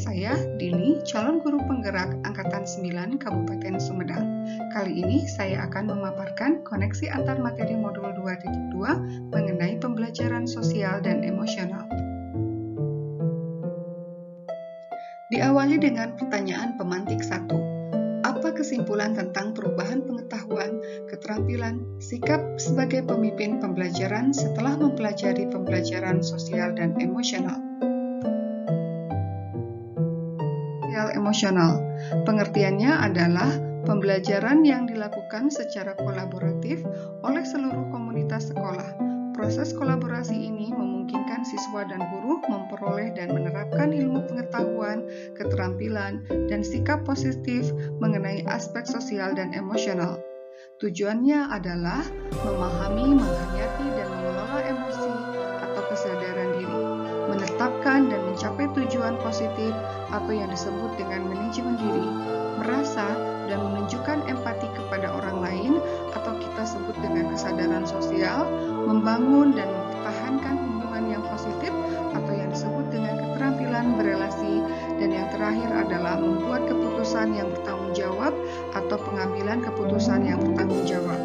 saya, Dini, calon guru penggerak Angkatan 9 Kabupaten Sumedang. Kali ini saya akan memaparkan koneksi antar materi modul 2.2 mengenai pembelajaran sosial dan emosional. Diawali dengan pertanyaan pemantik 1. Apa kesimpulan tentang perubahan pengetahuan, keterampilan, sikap sebagai pemimpin pembelajaran setelah mempelajari pembelajaran sosial dan emosional? Emosional. Pengertiannya adalah pembelajaran yang dilakukan secara kolaboratif oleh seluruh komunitas sekolah. Proses kolaborasi ini memungkinkan siswa dan guru memperoleh dan menerapkan ilmu pengetahuan, keterampilan, dan sikap positif mengenai aspek sosial dan emosional. Tujuannya adalah memahami, menghayati, dan mengelola emosi atau kesadaran diri, menetapkan dan mencapai tujuan positif atau yang disebut dengan manajemen diri, merasa dan menunjukkan empati kepada orang lain atau kita sebut dengan kesadaran sosial, membangun dan mempertahankan hubungan yang positif atau yang disebut dengan keterampilan berelasi, dan yang terakhir adalah membuat keputusan yang bertanggung jawab atau pengambilan keputusan yang bertanggung jawab.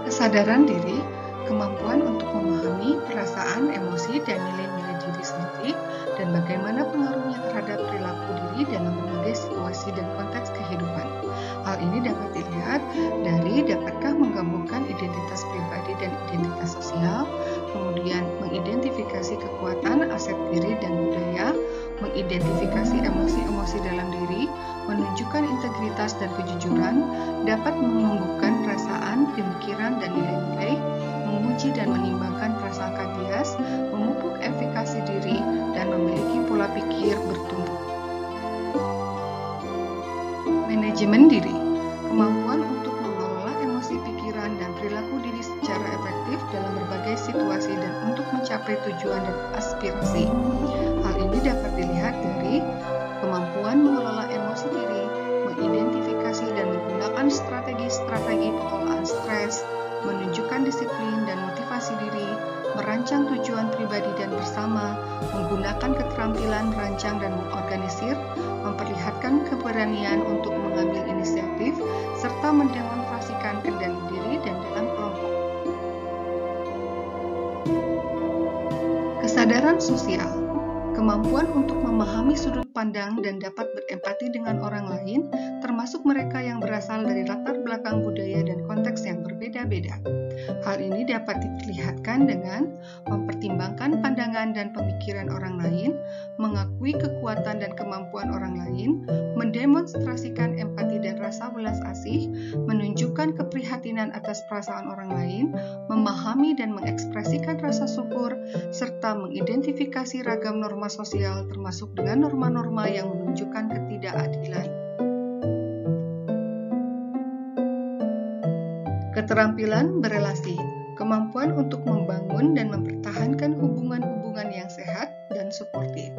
Kesadaran diri, kemampuan untuk memahami perasaan, emosi, dan nilai-nilai diri sendiri, dan bagaimana pengaruhnya terhadap perilaku diri dalam berbagai situasi dan konteks kehidupan. Hal ini dapat dilihat dari dapatkah menggabungkan identitas pribadi dan identitas sosial, kemudian mengidentifikasi kekuatan, aset diri dan budaya, mengidentifikasi emosi-emosi dalam diri, menunjukkan integritas dan kejujuran, dapat menumbuhkan perasaan, pemikiran, dan nilai-nilai, menguji dan menimbangkan prasangka bias, memupuk efikasi diri, dan memiliki pola pikir bertumbuh. Manajemen diri, kemampuan untuk mengelola emosi, pikiran, dan perilaku diri secara efektif dalam berbagai situasi dan untuk mencapai tujuan dan aspirasi. Hal ini dapat dilihat dari kemampuan mengelola emosi diri, mengidentifikasi dan menggunakan strategi-strategi pengelolaan stres, menunjukkan disiplin dan motivasi diri, merancang tujuan pribadi dan bersama, menggunakan keterampilan merancang dan mengorganisir, memperlihatkan keberanian untuk mengambil inisiatif, serta mendemonstrasikan kendali diri dan dalam kelompok. Kesadaran sosial, kemampuan untuk memahami sudut pandang dan dapat berempati dengan orang lain, termasuk mereka yang berasal dari latar belakang budaya dan konteks yang berbeda-beda. Hal ini dapat diperlihatkan dengan mempertimbangkan pandangan dan pemikiran orang lain, mengakui kekuatan dan kemampuan orang lain, mendemonstrasikan empati dan rasa welas asih, menunjukkan keprihatinan atas perasaan orang lain, memahami dan mengekspresikan rasa syukur, serta mengidentifikasi ragam norma sosial termasuk dengan norma-norma yang menunjukkan ketidakadilan. Keterampilan berelasi, kemampuan untuk membangun dan mempertahankan hubungan-hubungan yang sehat dan suportif.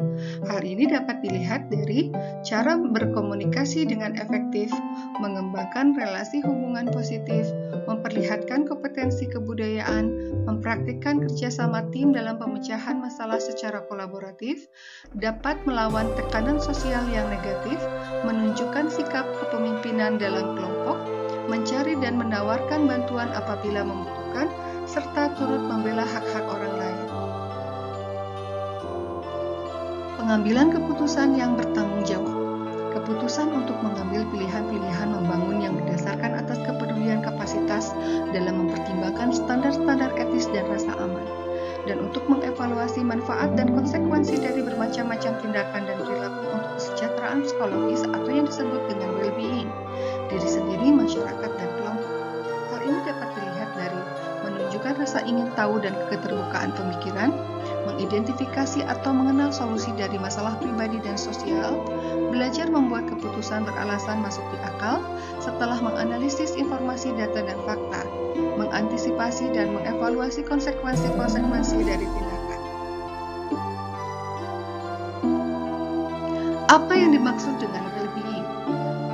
Hal ini dapat dilihat dari cara berkomunikasi dengan efektif, mengembangkan relasi hubungan positif, memperlihatkan kompetensi kebudayaan, mempraktikkan kerjasama tim dalam pemecahan masalah secara kolaboratif, dapat melawan tekanan sosial yang negatif, menunjukkan sikap kepemimpinan dalam kelompok, mencari dan menawarkan bantuan apabila membutuhkan, serta turut membela hak-hak orang lain. Pengambilan keputusan yang bertanggung jawab. Keputusan untuk mengambil pilihan-pilihan membangun yang berdasarkan atas kepedulian kapasitas dalam mempertimbangkan standar-standar etis dan rasa aman, dan untuk mengevaluasi manfaat dan konsekuensi dari bermacam-macam tindakan dan perilaku untuk kesejahteraan psikologis atau yang disebut dengan well-being diri sendiri, masyarakat, dan kelompok. Hal ini dapat dilihat dari menunjukkan rasa ingin tahu dan keterbukaan pemikiran, mengidentifikasi atau mengenal solusi dari masalah pribadi dan sosial, belajar membuat keputusan beralasan masuk di akal setelah menganalisis informasi, data, dan fakta, mengantisipasi dan mengevaluasi konsekuensi-konsekuensi dari tindakan. Apa yang dimaksud dengan well-being?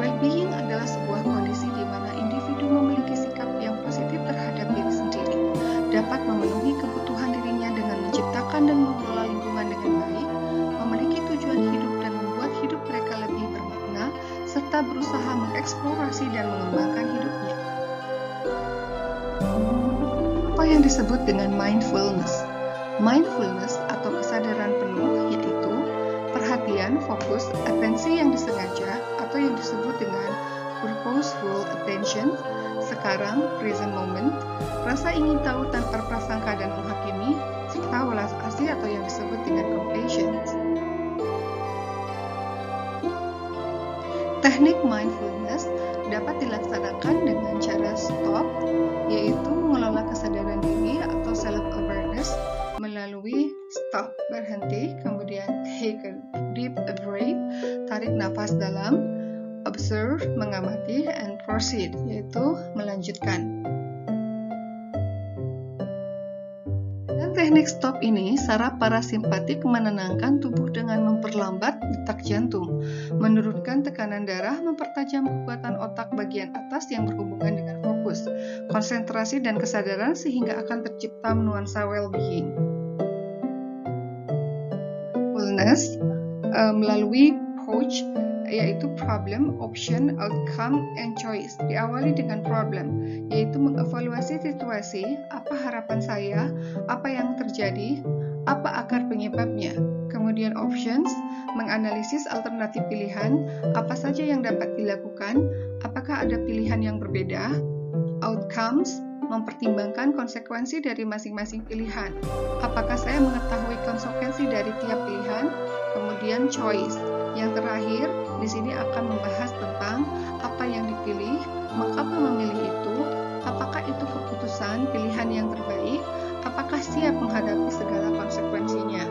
Well-being adalah sebuah kondisi di mana individu memiliki sikap yang positif terhadap diri sendiri, dapat memenuhi kebutuhan dirinya dengan menciptakan dan mengelola lingkungan disebut dengan mindfulness. Mindfulness atau kesadaran penuh yaitu perhatian, fokus, atensi yang disengaja atau yang disebut dengan purposeful attention, sekarang, present moment, rasa ingin tahu tanpa prasangka dan menghakimi, serta welas asih atau yang disebut dengan compassion. Teknik mindfulness dapat dilaksanakan dengan cara stop, yaitu mengelola kesadaran diri atau self-awareness melalui stop, berhenti, kemudian take a deep breath, tarik nafas dalam, observe, mengamati, and proceed, yaitu melanjutkan. Dengan teknik stop ini, saraf parasimpatik menenangkan tubuh dengan memperlambat detak jantung, menurunkan tekanan darah, mempertajam kekuatan otak bagian atas yang berhubungan dengan fokus, konsentrasi, dan kesadaran sehingga akan tercipta nuansa well-being. Mindfulness melalui approach yaitu problem, option, outcome, and choice. Diawali dengan problem, yaitu mengevaluasi situasi, apa harapan saya, apa yang terjadi, apa akar penyebabnya. Kemudian options, menganalisis alternatif pilihan, apa saja yang dapat dilakukan, apakah ada pilihan yang berbeda. Outcomes, mempertimbangkan konsekuensi dari masing-masing pilihan. Apakah saya mengetahui konsekuensi dari tiap pilihan? Kemudian choice. Yang terakhir, di sini akan membahas tentang apa yang dipilih, mengapa memilih itu, apakah itu keputusan pilihan yang terbaik, apakah siap menghadapi segala konsekuensinya.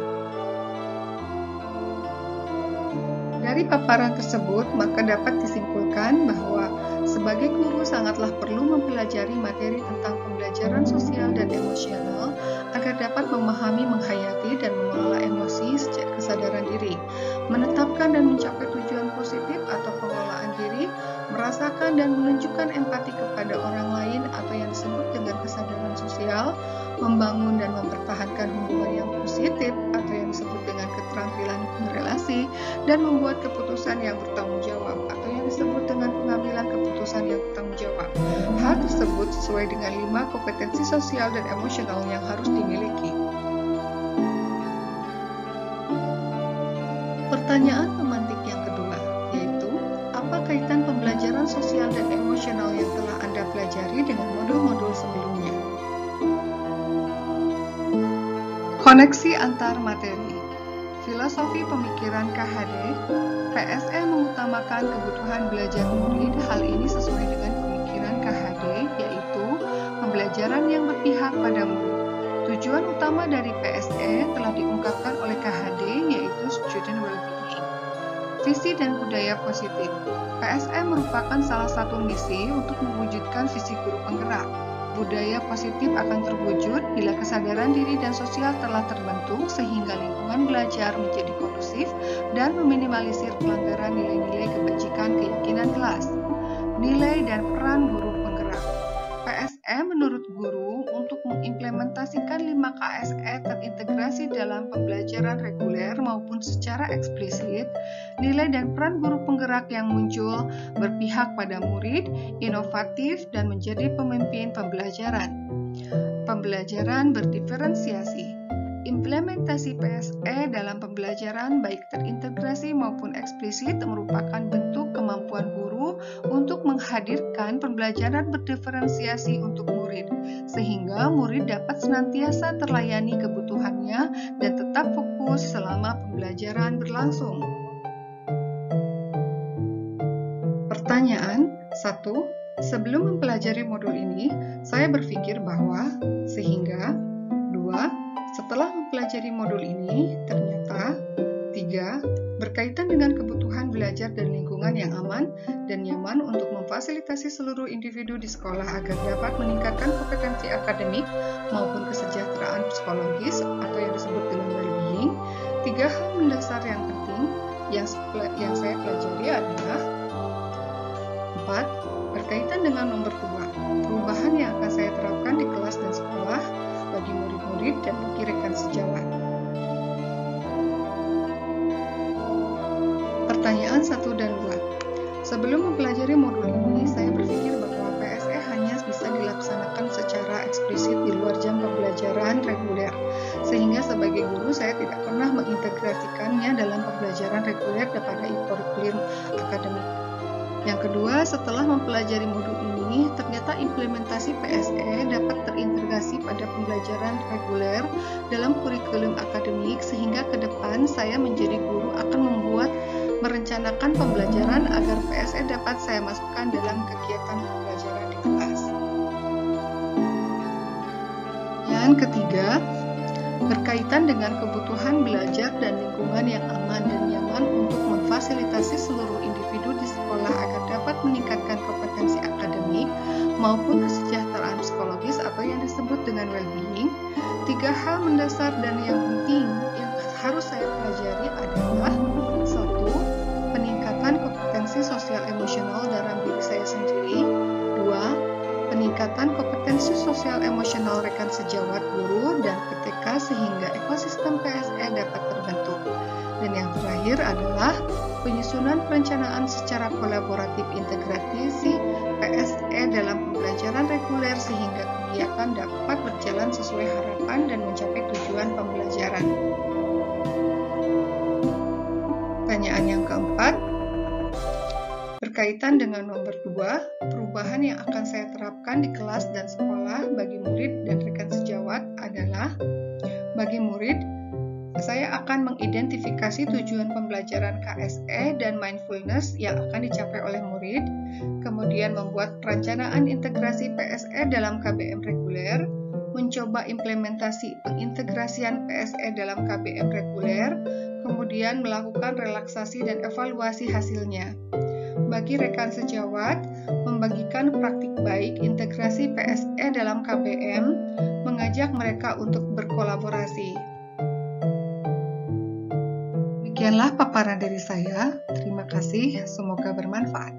Dari paparan tersebut, maka dapat disimpulkan bahwa sebagai guru sangatlah perlu mempelajari materi tentang pembelajaran sosial dan emosional agar dapat memahami, menghayati, dan mengelola emosi sejak kesadaran diri, menetapkan dan mencapai tujuan positif atau pengelolaan diri, merasakan dan menunjukkan empati kepada orang lain atau yang disebut dengan kesadaran sosial, membangun dan mempertahankan hubungan yang positif atau yang disebut dengan keterampilan berelasi, dan membuat keputusan yang bertanggung jawab atau yang disebut dengan pengambilan keputusan yang bertanggung jawab. Hal tersebut sesuai dengan 5 kompetensi sosial dan emosional yang harus dimiliki. Pertanyaan pemantik yang kedua, yaitu apa kaitan pembelajaran sosial dan emosional yang telah Anda pelajari dengan modul-modul sebelumnya? Koneksi antar materi. Filosofi pemikiran KHD, PSE mengutamakan kebutuhan belajar murid. Hal ini sesuai dengan pemikiran KHD, yaitu pembelajaran yang berpihak pada murid. Tujuan utama dari PSE telah diungkapkan oleh KHD, yaitu student well-being. Visi dan budaya positif. PSE merupakan salah satu misi untuk mewujudkan visi guru penggerak. Budaya positif akan terwujud bila kesadaran diri dan sosial telah terbentuk sehingga lingkungan belajar menjadi kondusif dan meminimalisir pelanggaran nilai-nilai kebajikan keyakinan kelas. Nilai dan peran guru penggerak. PSE menurut guru untuk mengimplementasikan 5 KSE terintegrasi dalam pembelajaran reguler maupun secara eksplisit, nilai dan peran guru penggerak yang muncul berpihak pada murid, inovatif, dan menjadi pemimpin pembelajaran. Pembelajaran berdiferensiasi. Implementasi PSE dalam pembelajaran baik terintegrasi maupun eksplisit merupakan bentuk kemampuan guru untuk menghadirkan pembelajaran berdiferensiasi untuk murid, sehingga murid dapat senantiasa terlayani kebutuhannya dan tetap fokus selama pembelajaran berlangsung. Pertanyaan 1. Sebelum mempelajari modul ini, saya berpikir bahwa sehingga 2. Setelah mempelajari modul ini, ternyata 3. Berkaitan dengan kebutuhan belajar dan lingkungan yang aman dan nyaman untuk memfasilitasi seluruh individu di sekolah agar dapat meningkatkan kompetensi akademik maupun kesejahteraan psikologis atau yang disebut dengan well-being. 3 hal mendasar yang penting yang saya pelajari adalah 4. Berkaitan dengan nomor 2, perubahan yang akan saya terapkan di kelas dan sekolah bagi murid-murid dan bagi rekan sejawat. Pertanyaan 1 dan 2. Sebelum mempelajari modul ini, saya berpikir bahwa PSE hanya bisa dilaksanakan secara eksplisit di luar jam pembelajaran pembelajaran reguler. Sehingga sebagai guru saya tidak pernah mengintegrasikannya dalam pembelajaran reguler pada kurikulum akademik. Yang kedua, setelah mempelajari modul ini, ternyata implementasi PSE dapat terintegrasi pada pembelajaran reguler dalam kurikulum akademik, sehingga ke depan saya menjadi guru akan merencanakan pembelajaran agar PSE dapat saya masukkan dalam kegiatan pembelajaran di kelas. Yang ketiga, berkaitan dengan kebutuhan belajar dan lingkungan yang aman dan nyaman untuk memfasilitasi seluruh individu di sekolah agar dapat meningkatkan kompetensi akademik maupun kesejahteraan psikologis atau yang disebut dengan well-being. 3 hal mendasar dan yang penting yang harus saya pelajari adalah: 1. Peningkatan kompetensi sosial emosional dalam diri saya sendiri. 2. Peningkatan kompetensi sosial emosional rekan sejawat guru dan PTK sehingga ekosistem PSE dapat terbentuk. Dan yang terakhir adalah penyusunan perencanaan secara kolaboratif integrasi PSE dalam pembelajaran reguler sehingga kegiatan dapat berjalan sesuai harapan dan mencapai tujuan pembelajaran. Pertanyaan yang keempat, berkaitan dengan nomor 2, perubahan yang akan saya terapkan di kelas dan sekolah bagi murid dan rekan sejawat adalah: bagi murid, saya akan mengidentifikasi tujuan pembelajaran KSE dan mindfulness yang akan dicapai oleh murid, kemudian membuat perencanaan integrasi PSE dalam KBM reguler, mencoba implementasi pengintegrasian PSE dalam KBM reguler, kemudian melakukan relaksasi dan evaluasi hasilnya. Bagi rekan sejawat, membagikan praktik baik integrasi PSE dalam KBM, mengajak mereka untuk berkolaborasi. Demikianlah paparan dari saya. Terima kasih, semoga bermanfaat.